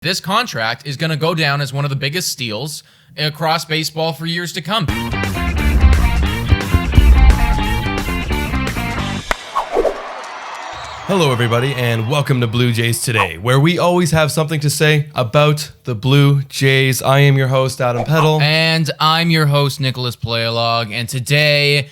This contract is going to go down as one of the biggest steals across baseball for years to come. Hello, everybody, and welcome to Blue Jays Today, where we always have something to say about the Blue Jays. I am your host, Adam Peddle. And I'm your host, Nicholas Playalog. And today,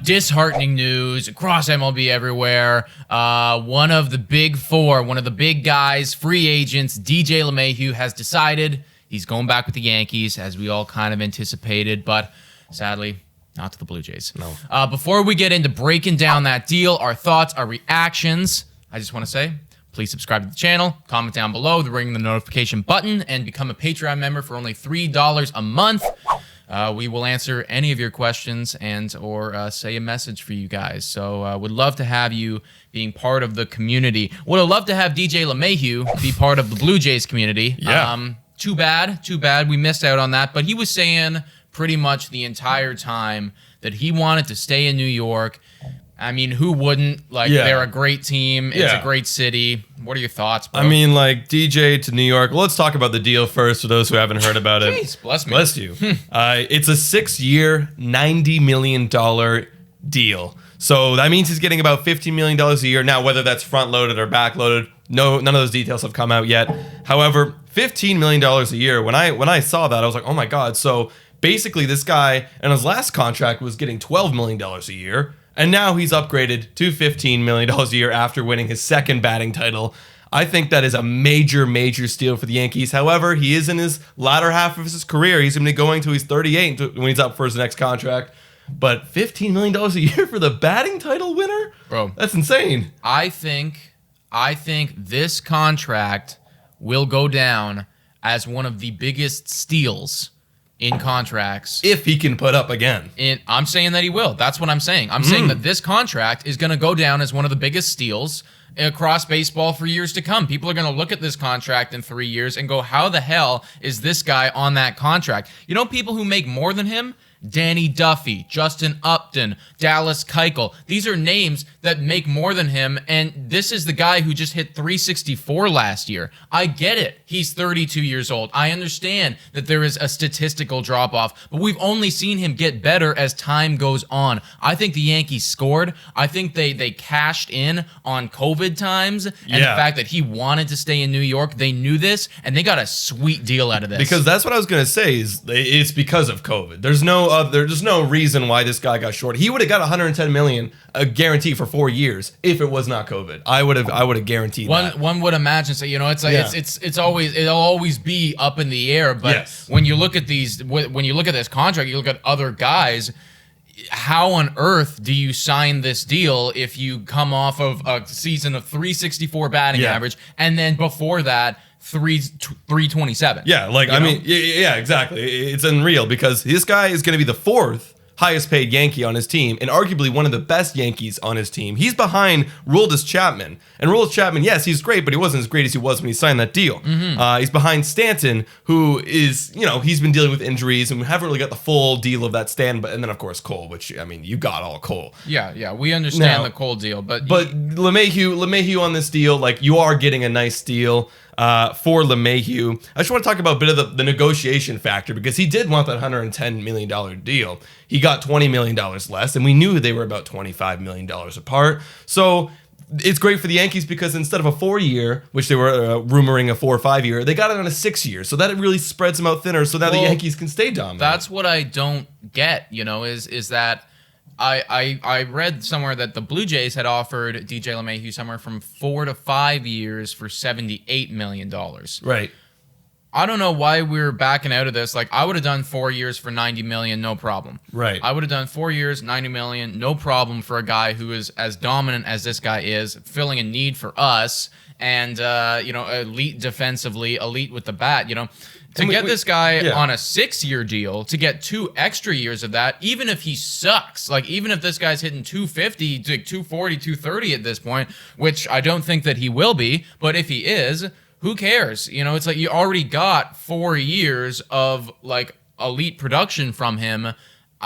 disheartening news across MLB everywhere. One of the big four, one of the big guys, free agents, DJ LeMahieu, has decided he's going back with the Yankees, as we all kind of anticipated, but sadly, not to the Blue Jays. No. Before we get into breaking down that deal, our thoughts, our reactions, I just want to say, please subscribe to the channel, comment down below, ring the notification button, and become a Patreon member for only $3 a month. We will answer any of your questions or say a message for you guys. So would love to have you being part of the community. Would have loved to have DJ LeMahieu be part of the Blue Jays community. Yeah. Too bad. We missed out on that. But he was saying pretty much the entire time that he wanted to stay in New York. I mean, who wouldn't? They're a great team. It's a great city. What are your thoughts, bro? I mean, DJ to New York. Let's talk about the deal first for those who haven't heard about it. Jeez, bless me. Bless you. It's a 6-year, $90 million deal. So that means he's getting about $15 million a year. Now, whether that's front-loaded or back-loaded, none of those details have come out yet. However, $15 million a year, when I saw that, I was like, oh my God. So basically, this guy, in his last contract, was getting $12 million a year. And now he's upgraded to $15 million a year after winning his second batting title. I think that is a major steal for the Yankees. However, he is in his latter half of his career. He's going to be going to he's 38 when he's up for his next contract. But $15 million a year for the batting title winner? Bro, that's insane. I think this contract will go down as one of the biggest steals in contracts. If he can put up again. I'm saying that he will. That's what I'm saying. I'm saying that this contract is going to go down as one of the biggest steals across baseball for years to come. People are going to look at this contract in 3 years and go, how the hell is this guy on that contract? You know people who make more than him? Danny Duffy, Justin Upton, Dallas Keuchel. These are names that make more than him, and this is the guy who just hit 364 last year. I get it. He's 32 years old. I understand that there is a statistical drop-off, but we've only seen him get better as time goes on. I think the Yankees scored. I think they cashed in on COVID times, and the fact that he wanted to stay in New York. They knew this, and they got a sweet deal out of this. Because that's what I was going to say, is it's because of COVID. There's no reason why this guy got short. He would have got $110 million, a guarantee for 4 years, if it was not COVID. I would have guaranteed that. One would imagine. So it's like it'll always be up in the air. But when you look at this contract, you look at other guys. How on earth do you sign this deal if you come off of a season of 364 batting average and then before that 327? Yeah, exactly. It's unreal because this guy is going to be the fourth highest paid Yankee on his team and arguably one of the best Yankees on his team. He's behind Aroldis Chapman. And Aroldis Chapman, yes, he's great, but he wasn't as great as he was when he signed that deal. He's behind Stanton, who is, he's been dealing with injuries and we haven't really got the full deal of that stand. And then, of course, Cole, which, you got all Cole. Yeah, we understand the Cole deal. But LeMahieu on this deal, you are getting a nice deal. For LeMahieu, I just want to talk about a bit of the negotiation factor because he did want that $110 million deal. He got $20 million less, and we knew they were about $25 million apart. So it's great for the Yankees because instead of a 4-year, which they were rumoring a 4 or 5-year, they got it on a 6-year. So that it really spreads them out thinner so that the Yankees can stay dominant. That's what I don't get, is that I read somewhere that the Blue Jays had offered DJ LeMahieu somewhere from 4 to 5 years for $78 million. Right. I don't know why we're backing out of this. I would have done 4 years for $90 million, no problem. Right. I would have done 4 years, $90 million, no problem for a guy who is as dominant as this guy is, filling a need for us, and elite defensively, elite with the bat. To get this guy on a 6-year deal, to get 2 extra years of that, even if he sucks, even if this guy's hitting 250, 240, 230 at this point, which I don't think that he will be, but if he is, who cares? It's like you already got 4 years of elite production from him.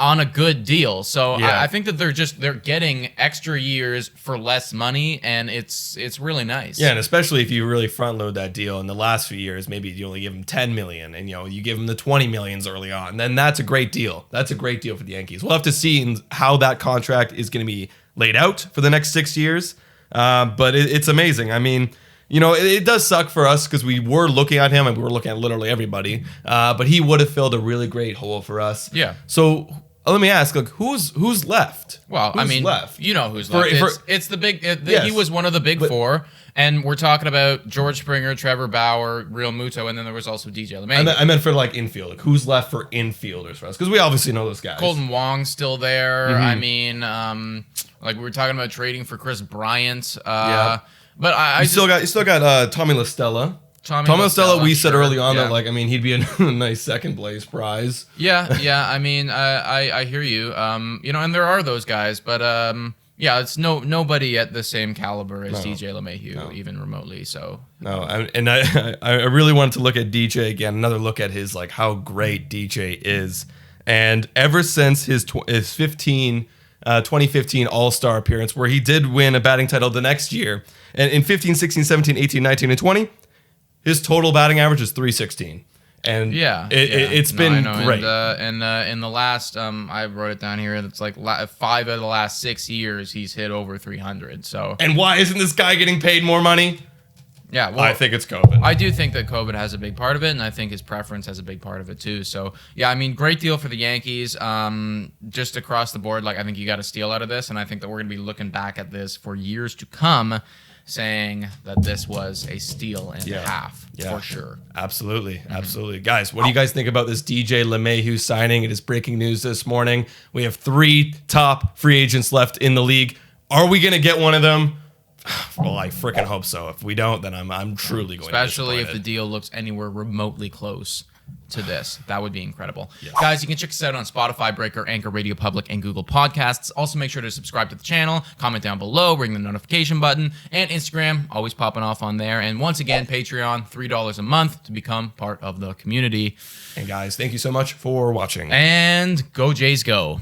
on a good deal. So Yeah. I think that they're getting extra years for less money, and it's really nice. Yeah, and especially if you really front load that deal in the last few years, maybe you only give him 10 million and you give him the 20 millions early on, then that's a great deal. That's a great deal for the Yankees. We'll have to see how that contract is going to be laid out for the next 6 years. But it's amazing. I mean, it does suck for us because we were looking at him and we were looking at literally everybody. But he would have filled a really great hole for us. Yeah. So let me ask, who's left? Well, Who's left? You know who's left. It's the big. Yes. He was one of the big four, and we're talking about George Springer, Trevor Bauer, Real Muto, and then there was also DJ LeMahieu. I meant for infield. Who's left for infielders for us? Because we obviously know those guys. Colton Wong's still there. I mean, we were talking about trading for Chris Bryant. Yeah. But I You still got Tommy La Stella. Tommy La Stella, we said early on yeah. that he'd be a nice second place prize. Yeah. I mean, I hear you. And there are those guys, but it's nobody at the same caliber as DJ LeMahieu, even remotely. So no, I really wanted to look at DJ again. Another look at his how great DJ is, and ever since his 2015 All-Star appearance, where he did win a batting title the next year, and in 15, 16, 17, 18, 19, and 20. His total batting average is 316. And it's been great. And in the last, I wrote it down here, it's 5 out of the last 6 years, he's hit over 300. So. And why isn't this guy getting paid more money? Yeah, well, I think it's COVID. I do think that COVID has a big part of it, and I think his preference has a big part of it too. So, yeah, I mean, great deal for the Yankees. Just across the board, I think you got a steal out of this, and I think that we're going to be looking back at this for years to come, saying that this was a steal and a half for sure. Absolutely. Guys, what do you guys think about this DJ LeMahieu signing? It is breaking news this morning. We have 3 top free agents left in the league. Are we going to get one of them? Well, I freaking hope so. If we don't, then I'm truly going Especially to if the deal looks anywhere remotely close to this. That would be incredible. Yes. Guys, you can check us out on Spotify, Breaker, Anchor, Radio Public, and Google Podcasts. Also, make sure to subscribe to the channel, comment down below, ring the notification button, and Instagram, always popping off on there. And once again, Patreon, $3 a month to become part of the community. And guys, thank you so much for watching. And go Jays go.